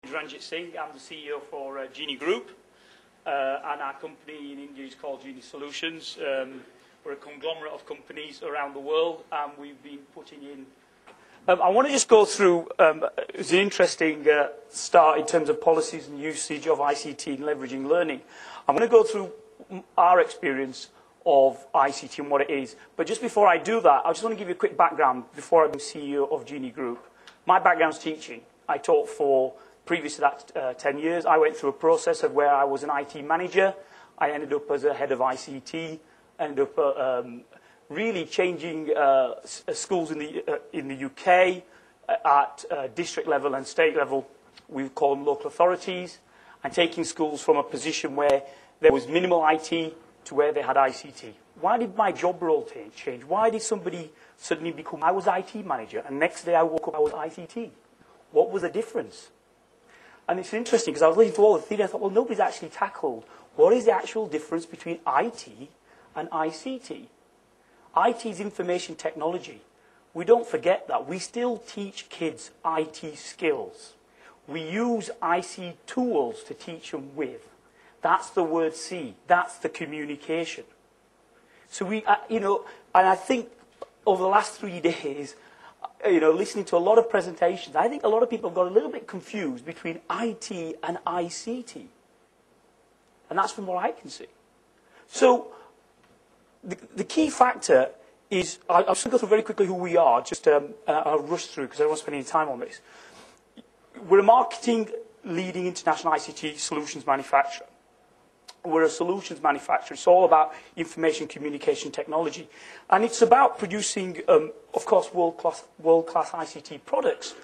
Ranjit Singh. I'm the CEO for Genie Group, and our company in India is called Genie Solutions. We're a conglomerate of companies around the world, and we've been putting in... I want to just go through, it's an interesting start in terms of policies and usage of ICT and leveraging learning. I'm going to go through our experience of ICT and what it is. But just before I do that, I just want to give you a quick background before I became CEO of Genie Group. My background's teaching. I taught for, previous to that, 10 years. I went through a process of where I was an IT manager. I ended up as a head of ICT, ended up really changing schools in the UK at district level and state level. We call them local authorities, and taking schools from a position where there was minimal IT to where they had ICT. Why did my job role change? Why did somebody suddenly become... I was IT manager, and next day I woke up, I was ICT. What was the difference? And it's interesting, because I was listening to all the theory, I thought, well, nobody's actually tackled what is the actual difference between IT and ICT. IT is information technology. We don't forget that. We still teach kids IT skills. We use IC tools to teach them with. That's the word C. That's the communication. So we, and I think over the last 3 days, listening to a lot of presentations, I think a lot of people have got a little bit confused between IT and ICT. And that's from what I can see. So the key factor is, I'll just go through very quickly who we are, I'll rush through because I don't want to spend any time on this. We're a marketing leading international ICT solutions manufacturer. We're a solutions manufacturer. It's all about information communication technology. And it's about producing, of course, world-class ICT products.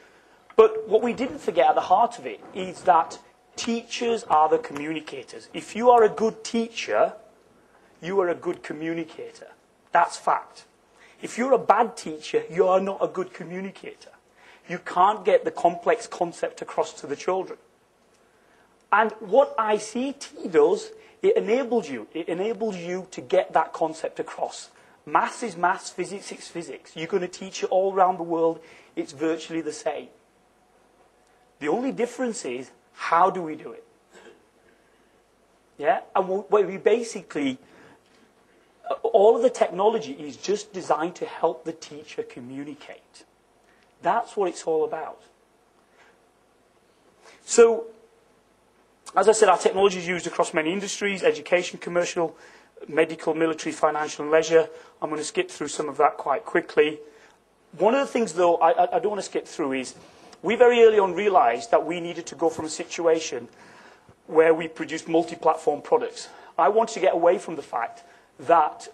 But what we didn't forget at the heart of it is that teachers are the communicators. If you are a good teacher, you are a good communicator. That's fact. If you're a bad teacher, you are not a good communicator. You can't get the complex concept across to the children. And what ICT does, it enables you. It enables you to get that concept across. Maths is maths, physics is physics. You're going to teach it all around the world. It's virtually the same. The only difference is, how do we do it? Yeah? And we basically, all of the technology is just designed to help the teacher communicate. That's what it's all about. So, as I said, our technology is used across many industries: education, commercial, medical, military, financial, and leisure. I'm going to skip through some of that quite quickly. One of the things, though, I don't want to skip through is, we very early on realized that we needed to go from a situation where we produced multi-platform products. I wanted to get away from the fact that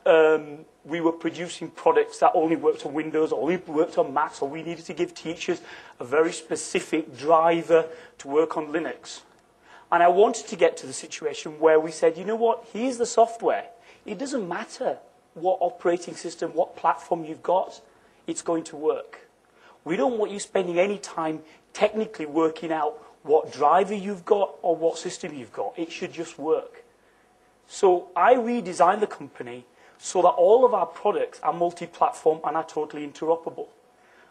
we were producing products that only worked on Windows, or only worked on Macs, or we needed to give teachers a very specific driver to work on Linux. And I wanted to get to the situation where we said, you know what, here's the software. It doesn't matter what operating system, what platform you've got, it's going to work. We don't want you spending any time technically working out what driver you've got or what system you've got. It should just work. So I redesigned the company so that all of our products are multi-platform and are totally interoperable.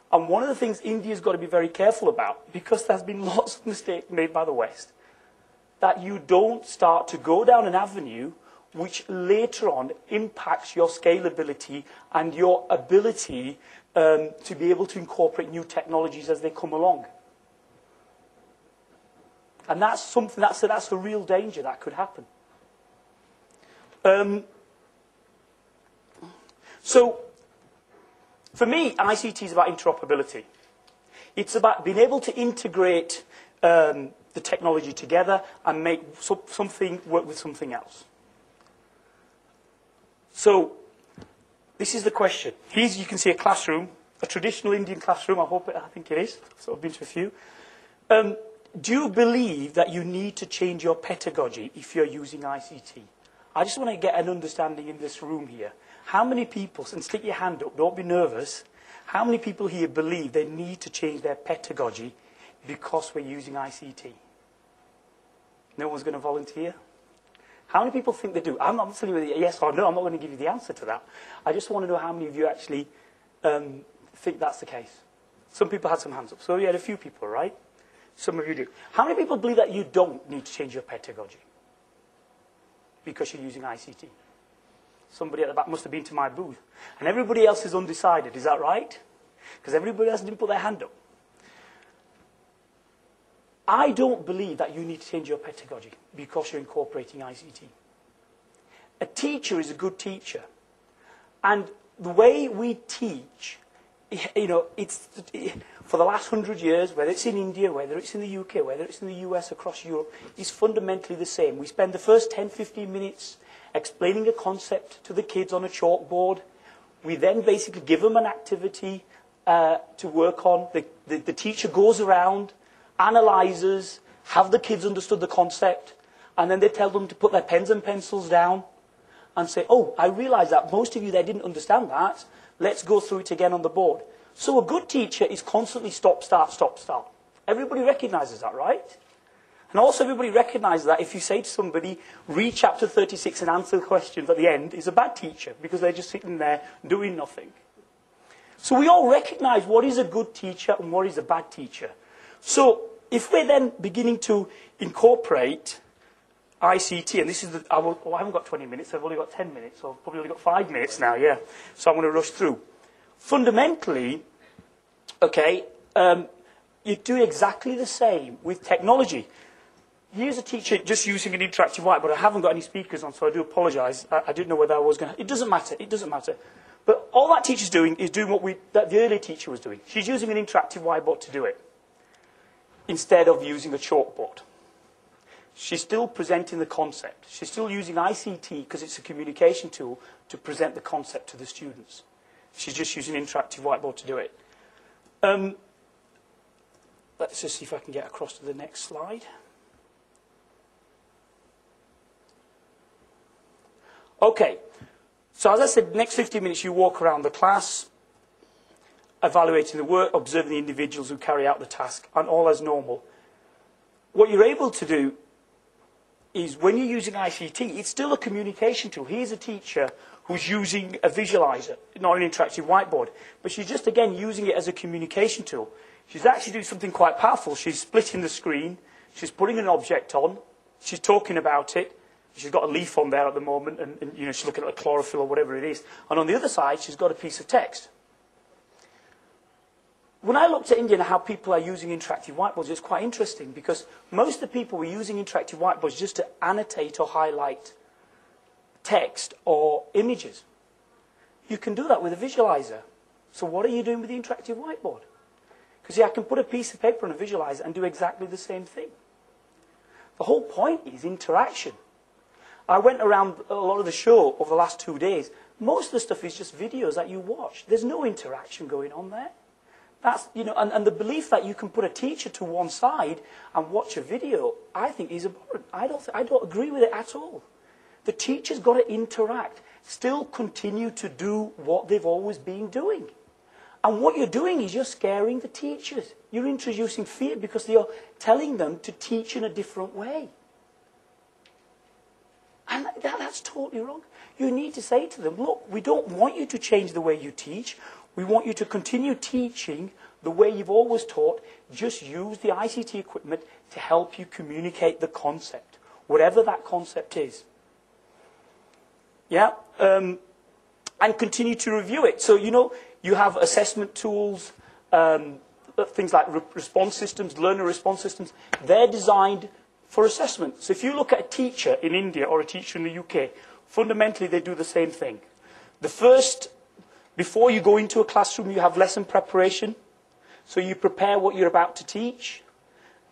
And one of the things India's got to be very careful about, because there's been lots of mistakes made by the West, that you don't start to go down an avenue which later on impacts your scalability and your ability to be able to incorporate new technologies as they come along. And that's something, that's a real danger that could happen. So, for me, ICT is about interoperability. It's about being able to integrate the technology together and make something work with something else. So, this is the question. Here you can see a classroom, a traditional Indian classroom. I think it is. So I've been to a few. Do you believe that you need to change your pedagogy if you're using ICT? I just want to get an understanding in this room here. How many people, and stick your hand up, don't be nervous, how many people here believe they need to change their pedagogy because we're using ICT? No one's going to volunteer? How many people think they do? I'm not telling you yes or no. I'm not going to give you the answer to that. I just want to know how many of you actually think that's the case. Some people had some hands up. So we had a few people, right? Some of you do. How many people believe that you don't need to change your pedagogy because you're using ICT? Somebody at the back must have been to my booth. And everybody else is undecided. Is that right? Because everybody else didn't put their hand up. I don't believe that you need to change your pedagogy because you're incorporating ICT. A teacher is a good teacher. And the way we teach, for the last 100 years, whether it's in India, whether it's in the UK, whether it's in the US, across Europe, is fundamentally the same. We spend the first 10, 15 minutes explaining a concept to the kids on a chalkboard. We then basically give them an activity to work on. The teacher goes around, analyzes, have the kids understood the concept, and then they tell them to put their pens and pencils down and say, oh, I realise that most of you there didn't understand that. Let's go through it again on the board. So a good teacher is constantly stop, start, stop, start. Everybody recognises that, right? And also everybody recognises that if you say to somebody, read chapter 36 and answer the questions at the end, is a bad teacher because they're just sitting there doing nothing. So we all recognise what is a good teacher and what is a bad teacher. So if we're then beginning to incorporate ICT, and this is I haven't got 20 minutes, I've only got 10 minutes, so I've probably only got 5 minutes now, yeah. So I'm going to rush through. Fundamentally, okay, you do exactly the same with technology. Here's a teacher just using an interactive whiteboard. I haven't got any speakers on, so I do apologise. I didn't know whether I was going to... It doesn't matter, it doesn't matter. But all that teacher's doing is doing what the earlier teacher was doing. She's using an interactive whiteboard to do it, instead of using a chalkboard. She's still presenting the concept. She's still using ICT, because it's a communication tool, to present the concept to the students. She's just using an interactive whiteboard to do it. Let's just see if I can get across to the next slide. Okay, so as I said, next 15 minutes you walk around the class, evaluating the work, observing the individuals who carry out the task, and all as normal. What you're able to do is, when you're using ICT, it's still a communication tool. Here's a teacher who's using a visualizer, not an interactive whiteboard, but she's just, again, using it as a communication tool. She's actually doing something quite powerful. She's splitting the screen, she's putting an object on, she's talking about it, she's got a leaf on there at the moment, and she's looking at the chlorophyll or whatever it is, and on the other side, she's got a piece of text. When I looked at India and how people are using interactive whiteboards, it's quite interesting, because most of the people were using interactive whiteboards just to annotate or highlight text or images. You can do that with a visualizer. So what are you doing with the interactive whiteboard? Because I can put a piece of paper on a visualizer and do exactly the same thing. The whole point is interaction. I went around a lot of the show over the last 2 days. Most of the stuff is just videos that you watch. There's no interaction going on there. That's, and the belief that you can put a teacher to one side and watch a video, I think is abhorrent. I don't agree with it at all. The teacher's got to interact, still continue to do what they've always been doing. And what you're doing is you're scaring the teachers. You're introducing fear because you're telling them to teach in a different way. And that's totally wrong. You need to say to them, look, we don't want you to change the way you teach. We want you to continue teaching the way you've always taught. Just use the ICT equipment to help you communicate the concept, whatever that concept is. Yeah? And continue to review it. So, you have assessment tools, things like response systems, learner response systems. They're designed for assessment. So if you look at a teacher in India or a teacher in the UK, fundamentally they do the same thing. Before you go into a classroom, you have lesson preparation. So you prepare what you're about to teach.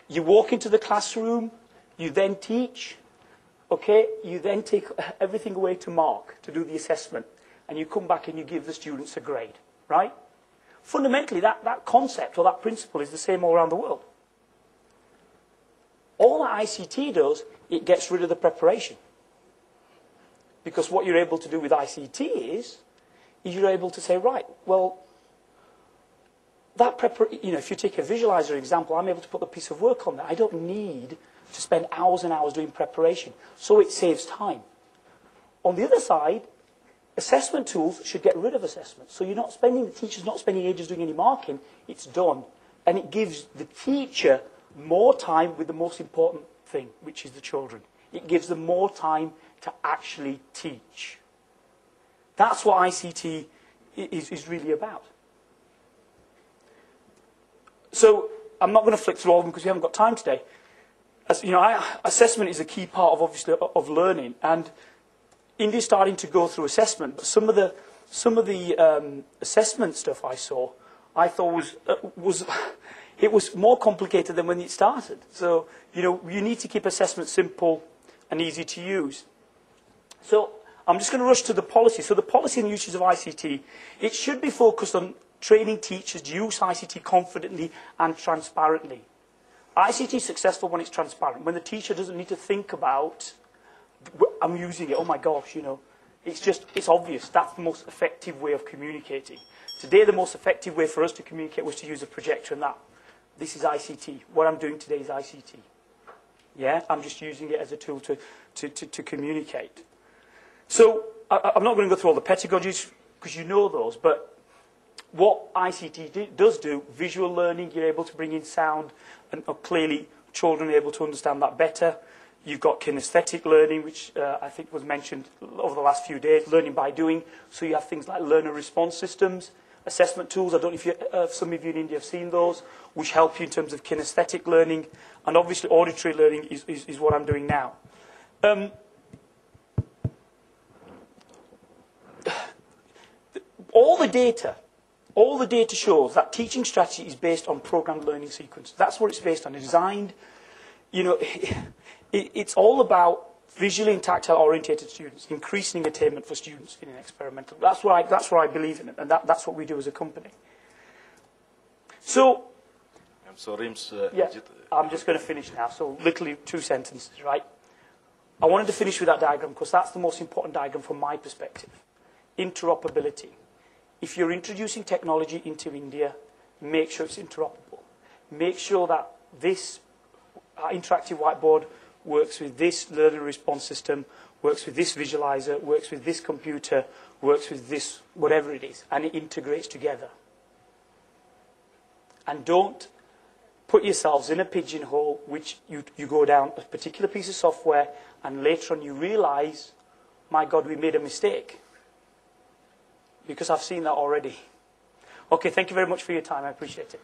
You walk into the classroom, you then teach. Okay, you then take everything away to mark, to do the assessment. And you come back and you give the students a grade, right? Fundamentally, that concept or that principle is the same all around the world. All that ICT does, it gets rid of the preparation. Because what you're able to do with ICT is you're able to say, right, well, if you take a visualizer example, I'm able to put a piece of work on there. I don't need to spend hours and hours doing preparation. So it saves time. On the other side, assessment tools should get rid of assessment. So the teacher's not spending ages doing any marking. It's done. And it gives the teacher more time with the most important thing, which is the children. It gives them more time to actually teach. That's what ICT is really about. So I'm not going to flick through all of them because we haven't got time today. As, you know, assessment is a key part of obviously of learning, and India's starting to go through assessment. But some of the assessment stuff I saw, I thought was more complicated than when it started. So you know, you need to keep assessment simple and easy to use. So I'm just going to rush to the policy. So the policy and usage of ICT, it should be focused on training teachers to use ICT confidently and transparently. ICT is successful when it's transparent, when the teacher doesn't need to think about, I'm using it, oh my gosh, you know. It's obvious. That's the most effective way of communicating. Today, the most effective way for us to communicate was to use a projector, and this is ICT. What I'm doing today is ICT. Yeah, I'm just using it as a tool to communicate. So I'm not going to go through all the pedagogies because you know those, but what ICT does do, visual learning, you're able to bring in sound, and clearly children are able to understand that better. You've got kinesthetic learning, which I think was mentioned over the last few days, learning by doing. So you have things like learner response systems, assessment tools. I don't know if some of you in India have seen those, which help you in terms of kinesthetic learning. And obviously auditory learning is what I'm doing now. All the data shows that teaching strategy is based on programmed learning sequence. That's what it's based on. It's designed, you know, it's all about visually and tactile orientated students, increasing attainment for students in an experimental. That's what I believe in, and that's what we do as a company. So, I'm sorry, yeah, I'm just going to finish now. So literally 2 sentences, right? I wanted to finish with that diagram because that's the most important diagram from my perspective. Interoperability. If you're introducing technology into India, make sure it's interoperable. Make sure that this interactive whiteboard works with this learner response system, works with this visualizer, works with this computer, works with this, whatever it is, and it integrates together. And don't put yourselves in a pigeonhole which you go down a particular piece of software and later on you realize, my God, we made a mistake. Because I've seen that already. Okay, thank you very much for your time. I appreciate it.